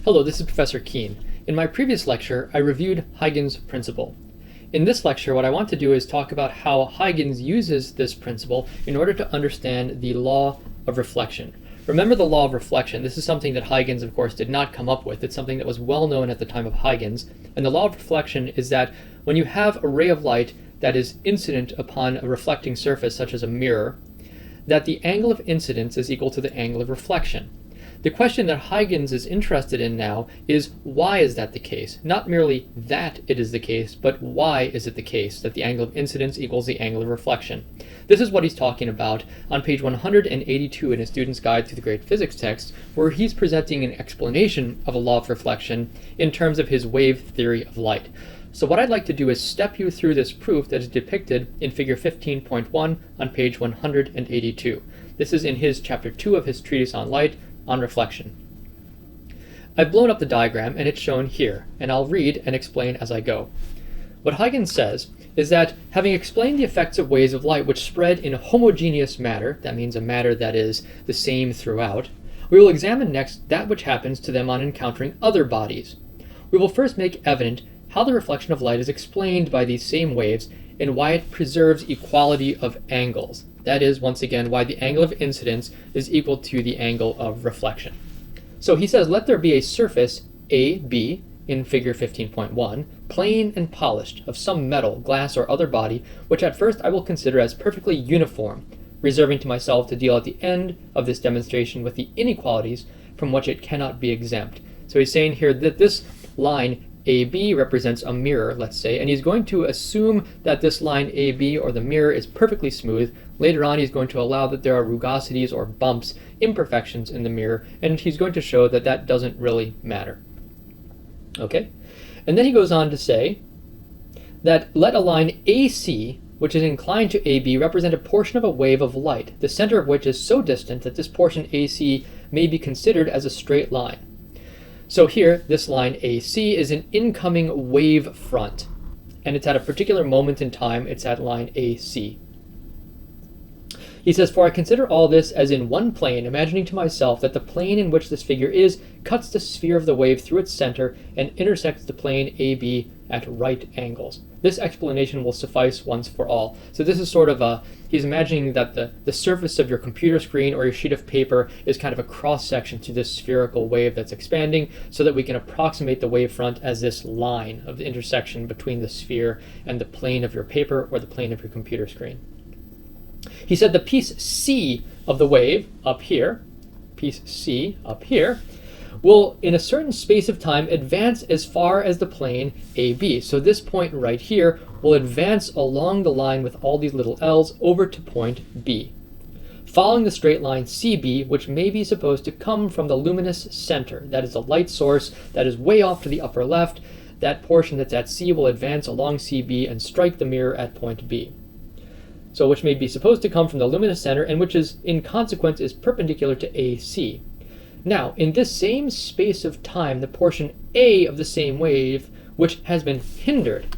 Hello, this is Professor Kuehn. In my previous lecture, I reviewed Huygens' principle. In this lecture, what I want to do is talk about how Huygens uses this principle in order to understand the law of reflection. Remember the law of reflection. This is something that Huygens, of course, did not come up with. It's something that was well known at the time of Huygens. And the law of reflection is that when you have a ray of light that is incident upon a reflecting surface, such as a mirror, that the angle of incidence is equal to the angle of reflection. The question that Huygens is interested in now is, why is that the case? Not merely that it is the case, but why is it the case that the angle of incidence equals the angle of reflection? This is what he's talking about on page 182 in his Student's Guide to the Great Physics text, where he's presenting an explanation of a law of reflection in terms of his wave theory of light. So what I'd like to do is step you through this proof that is depicted in figure 15.1 on page 182. This is in his chapter 2 of his treatise on light, on reflection. I've blown up the diagram and it's shown here, and I'll read and explain as I go. What Huygens says is that, having explained the effects of waves of light which spread in a homogeneous matter, that means a matter that is the same throughout, we will examine next that which happens to them on encountering other bodies. We will first make evident how the reflection of light is explained by these same waves and why it preserves equality of angles. That is, once again, why the angle of incidence is equal to the angle of reflection. So he says, let there be a surface AB in figure 15.1, plain and polished, of some metal, glass, or other body, which at first I will consider as perfectly uniform, reserving to myself to deal at the end of this demonstration with the inequalities from which it cannot be exempt. So he's saying here that this line AB represents a mirror, let's say, and he's going to assume that this line AB, or the mirror, is perfectly smooth. Later on, he's going to allow that there are rugosities or bumps, imperfections in the mirror, and he's going to show that that doesn't really matter. Okay? And then he goes on to say that let a line AC, which is inclined to AB, represent a portion of a wave of light, the center of which is so distant that this portion AC may be considered as a straight line. So here, this line AC is an incoming wave front, and it's at a particular moment in time. It's at line AC. He says, for I consider all this as in one plane, imagining to myself that the plane in which this figure is cuts the sphere of the wave through its center and intersects the plane AB at right angles. This explanation will suffice once for all. So this is sort of he's imagining that the surface of your computer screen or your sheet of paper is kind of a cross-section to this spherical wave that's expanding, so that we can approximate the wavefront as this line of the intersection between the sphere and the plane of your paper or the plane of your computer screen. He said the piece C of the wave up here, piece C up here, will in a certain space of time advance as far as the plane AB. So this point right here will advance along the line with all these little L's over to point B, following the straight line CB, which may be supposed to come from the luminous center. That is a light source that is way off to the upper left. That portion that's at C will advance along CB and strike the mirror at point B. So which may be supposed to come from the luminous center, and which is in consequence is perpendicular to AC. Now, in this same space of time, the portion A of the same wave, which has been hindered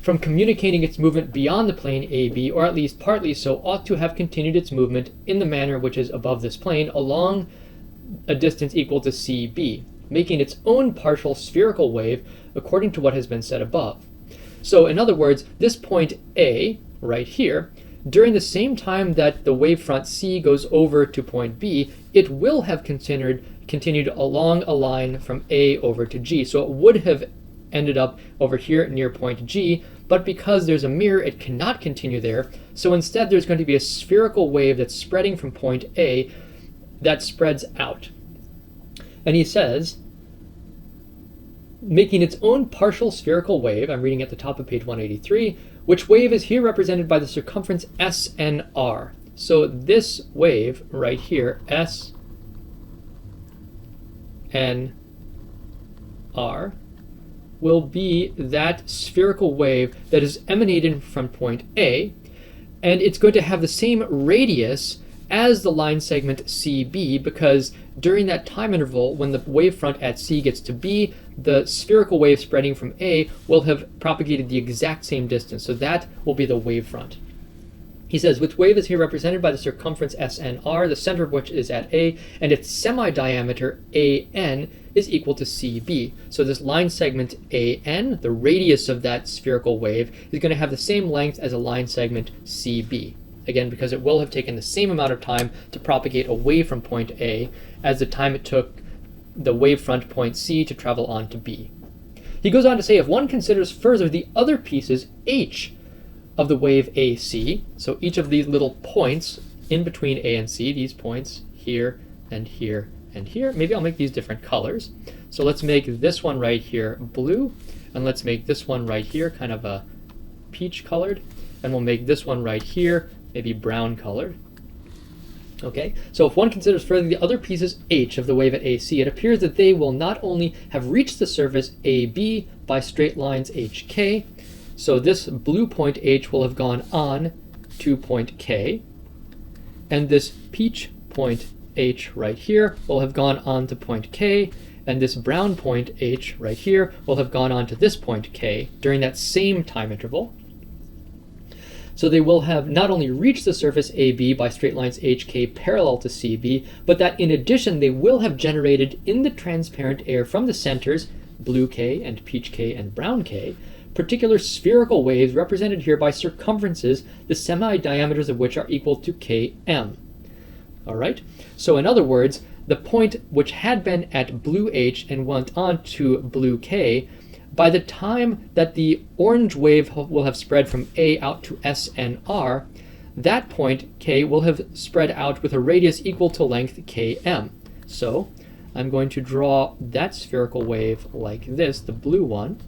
from communicating its movement beyond the plane AB, or at least partly so, ought to have continued its movement in the manner which is above this plane along a distance equal to CB, making its own partial spherical wave according to what has been said above. So in other words, this point A, right here, during the same time that the wavefront C goes over to point B, it will have continued along a line from A over to G. So it would have ended up over here near point G, but because there's a mirror, it cannot continue there. So instead, there's going to be a spherical wave that's spreading from point A that spreads out. And he says, making its own partial spherical wave, I'm reading at the top of page 183, which wave is here represented by the circumference SNR. So this wave right here, SNR, will be that spherical wave that is emanated from point A, and it's going to have the same radius as the line segment CB, because during that time interval, when the wavefront at C gets to B, the spherical wave spreading from A will have propagated the exact same distance. So that will be the wavefront. He says, which wave is here represented by the circumference SNR, the center of which is at A, and its semi-diameter AN is equal to CB. So this line segment AN, the radius of that spherical wave, is going to have the same length as a line segment CB. Again, because it will have taken the same amount of time to propagate away from point A as the time it took the wavefront point C to travel on to B. He goes on to say, if one considers further the other pieces H of the wave AC, so each of these little points in between A and C, these points here and here and here, maybe I'll make these different colors. So let's make this one right here blue, and let's make this one right here kind of a peach colored, and we'll make this one right here maybe brown colored. Okay, so if one considers further the other pieces H of the wave at AC, it appears that they will not only have reached the surface AB by straight lines HK, so this blue point H will have gone on to point K, and this peach point H right here will have gone on to point K, and this brown point H right here will have gone on to this point K during that same time interval. So they will have not only reached the surface AB by straight lines HK parallel to CB, but that in addition they will have generated in the transparent air from the centers, blue K and peach K and brown K, particular spherical waves represented here by circumferences, the semi-diameters of which are equal to Km. All right, so in other words, the point which had been at blue H and went on to blue K, by the time that the orange wave will have spread from A out to SNR, that point K will have spread out with a radius equal to length Km. So I'm going to draw that spherical wave like this, the blue one.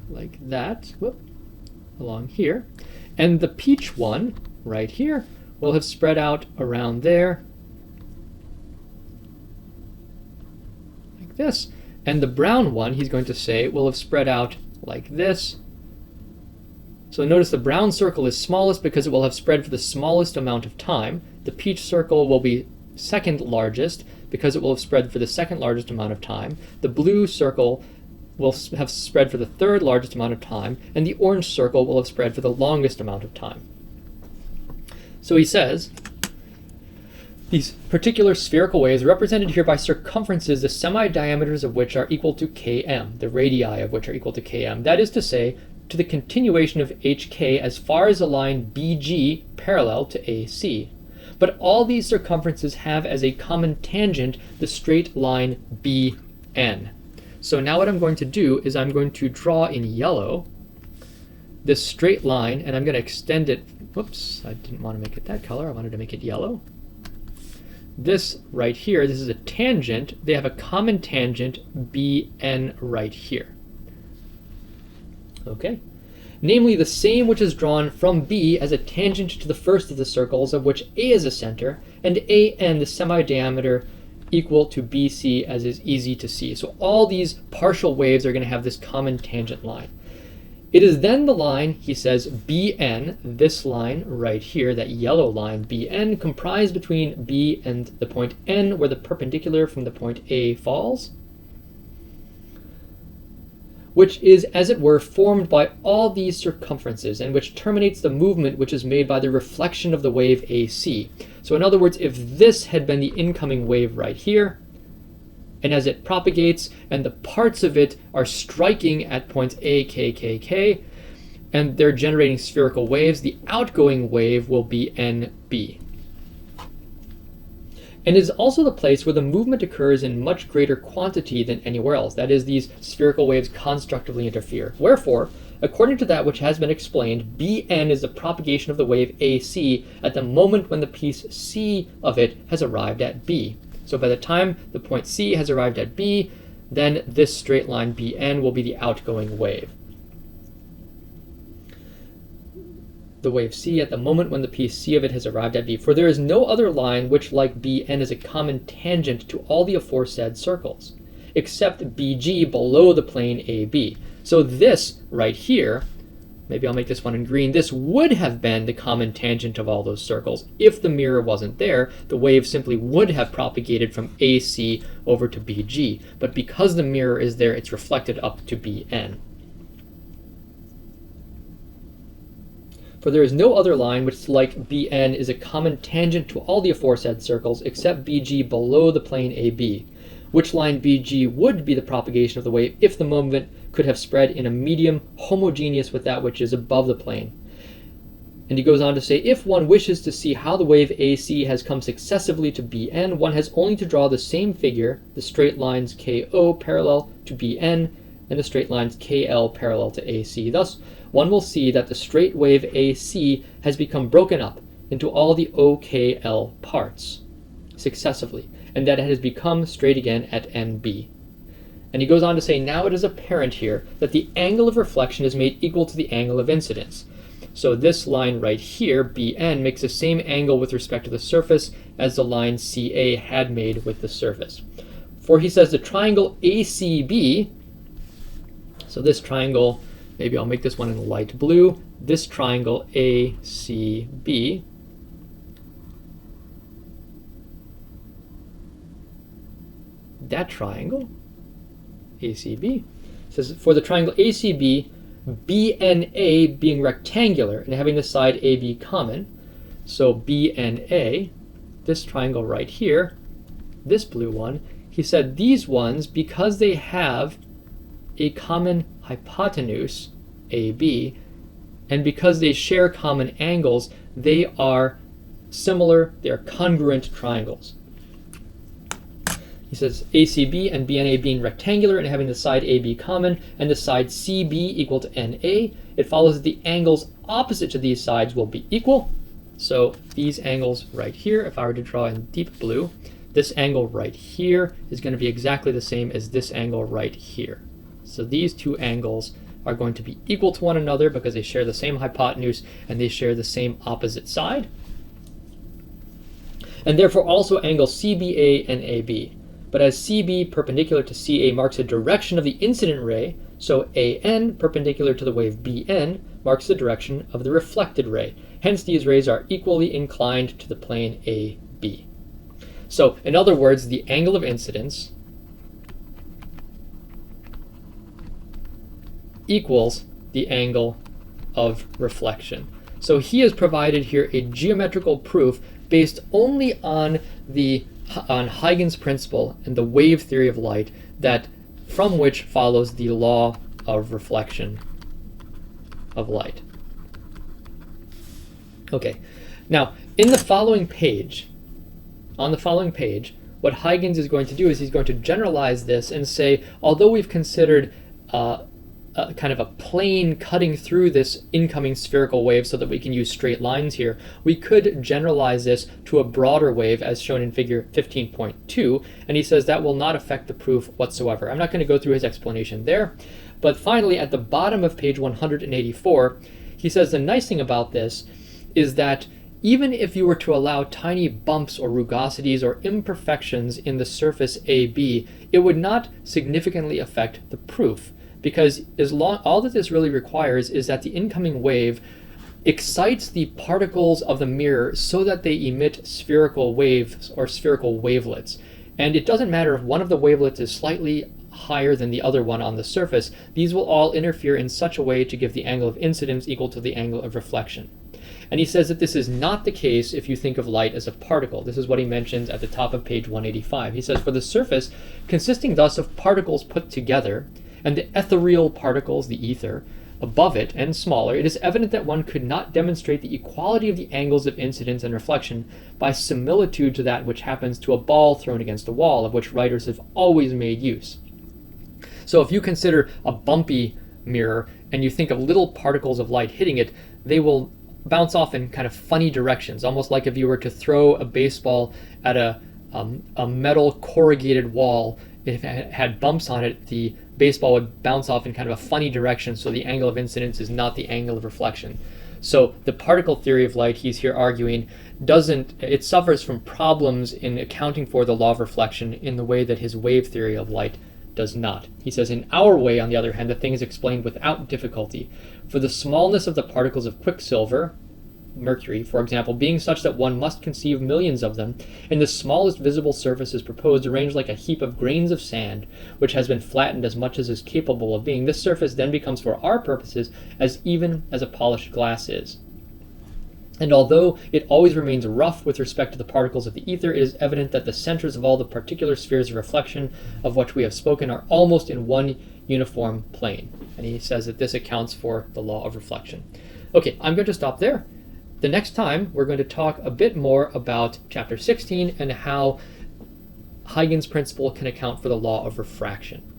Like that, whoop, along here. And the peach one, right here, will have spread out around there, like this. And the brown one, he's going to say, will have spread out like this. So notice the brown circle is smallest because it will have spread for the smallest amount of time. The peach circle will be second largest because it will have spread for the second largest amount of time. The blue circle will have spread for the third largest amount of time, and the orange circle will have spread for the longest amount of time. So he says, these particular spherical waves represented here by circumferences, the semi-diameters of which are equal to Km, the radii of which are equal to Km. That is to say, to the continuation of HK as far as the line BG parallel to AC. But all these circumferences have as a common tangent the straight line BN. So now what I'm going to do is I'm going to draw in yellow this straight line, and I'm going to extend it. Whoops, I didn't want to make it that color. I wanted to make it yellow. This right here, this is a tangent. They have a common tangent BN right here. Okay. Namely, the same which is drawn from B as a tangent to the first of the circles, of which A is a center, and AN the semi-diameter equal to BC, as is easy to see. So all these partial waves are going to have this common tangent line. It is then the line, he says, BN, this line right here, that yellow line, BN, comprised between B and the point N, where the perpendicular from the point A falls, which is, as it were, formed by all these circumferences, and which terminates the movement which is made by the reflection of the wave AC. So in other words, if this had been the incoming wave right here, and as it propagates, and the parts of it are striking at points A, K, K, K, and they're generating spherical waves, the outgoing wave will be NB. And it is also the place where the movement occurs in much greater quantity than anywhere else. That is, these spherical waves constructively interfere. Wherefore, according to that which has been explained, Bn is the propagation of the wave AC at the moment when the piece C of it has arrived at B. So by the time the point C has arrived at B, then this straight line Bn will be the outgoing wave. The wave C at the moment when the piece C of it has arrived at B. For there is no other line which, like Bn, is a common tangent to all the aforesaid circles, except Bg below the plane AB. So this right here, maybe I'll make this one in green, this would have been the common tangent of all those circles. If the mirror wasn't there, the wave simply would have propagated from AC over to Bg. But because the mirror is there, it's reflected up to Bn. For there is no other line which, like BN, is a common tangent to all the aforesaid circles except BG below the plane AB, which line BG would be the propagation of the wave if the moment could have spread in a medium homogeneous with that which is above the plane. And he goes on to say, if one wishes to see how the wave AC has come successively to BN, one has only to draw the same figure, the straight lines KO parallel to BN, and the straight lines KL parallel to AC. Thus, one will see that the straight wave AC has become broken up into all the OKL parts successively, and that it has become straight again at NB. And he goes on to say, now it is apparent here that the angle of reflection is made equal to the angle of incidence. So this line right here, BN, makes the same angle with respect to the surface as the line CA had made with the surface. For he says the triangle ACB, so this triangle, maybe I'll make this one in light blue, this triangle ACB, that triangle, ACB, says for the triangle ACB, BNA being rectangular and having the side AB common, so BNA, this triangle right here, this blue one, he said these ones, because they have a common hypotenuse, AB, and because they share common angles, they are similar, they are congruent triangles. He says ACB and BNA being rectangular and having the side AB common and the side CB equal to NA, it follows that the angles opposite to these sides will be equal. So these angles right here, if I were to draw in deep blue, this angle right here is going to be exactly the same as this angle right here. So these two angles are going to be equal to one another because they share the same hypotenuse and they share the same opposite side. And therefore also angle CBA and AB. But as CB perpendicular to CA marks the direction of the incident ray, so AN perpendicular to the wave BN marks the direction of the reflected ray. Hence these rays are equally inclined to the plane AB. So in other words, the angle of incidence equals the angle of reflection. So he has provided here a geometrical proof based only on Huygens' principle and the wave theory of light, that from which follows the law of reflection of light. Okay, now in the following page, what Huygens is going to do is he's going to generalize this and say, although we've considered kind of a plane cutting through this incoming spherical wave so that we can use straight lines here, we could generalize this to a broader wave as shown in figure 15.2, and he says that will not affect the proof whatsoever. I'm not going to go through his explanation there, but finally at the bottom of page 184, he says the nice thing about this is that even if you were to allow tiny bumps or rugosities or imperfections in the surface AB, it would not significantly affect the proof. Because all that this really requires is that the incoming wave excites the particles of the mirror so that they emit spherical waves or spherical wavelets. And it doesn't matter if one of the wavelets is slightly higher than the other one on the surface, these will all interfere in such a way to give the angle of incidence equal to the angle of reflection. And he says that this is not the case if you think of light as a particle. This is what he mentions at the top of page 185. He says, for the surface, consisting thus of particles put together, and the ethereal particles, the ether, above it and smaller, it is evident that one could not demonstrate the equality of the angles of incidence and reflection by similitude to that which happens to a ball thrown against a wall, of which writers have always made use. So if you consider a bumpy mirror and you think of little particles of light hitting it, they will bounce off in kind of funny directions, almost like if you were to throw a baseball at a metal corrugated wall. If it had bumps on it, the baseball would bounce off in kind of a funny direction, so the angle of incidence is not the angle of reflection. So the particle theory of light, he's here arguing, it suffers from problems in accounting for the law of reflection in the way that his wave theory of light does not. He says, in our way, on the other hand, the thing is explained without difficulty. For the smallness of the particles of quicksilver, mercury, for example, being such that one must conceive millions of them, and the smallest visible surface is proposed arranged like a heap of grains of sand, which has been flattened as much as is capable of being. This surface then becomes for our purposes as even as a polished glass is. And although it always remains rough with respect to the particles of the ether, it is evident that the centers of all the particular spheres of reflection of which we have spoken are almost in one uniform plane. And he says that this accounts for the law of reflection. Okay, I'm going to stop there. The next time, we're going to talk a bit more about chapter 16 and how Huygens' principle can account for the law of refraction.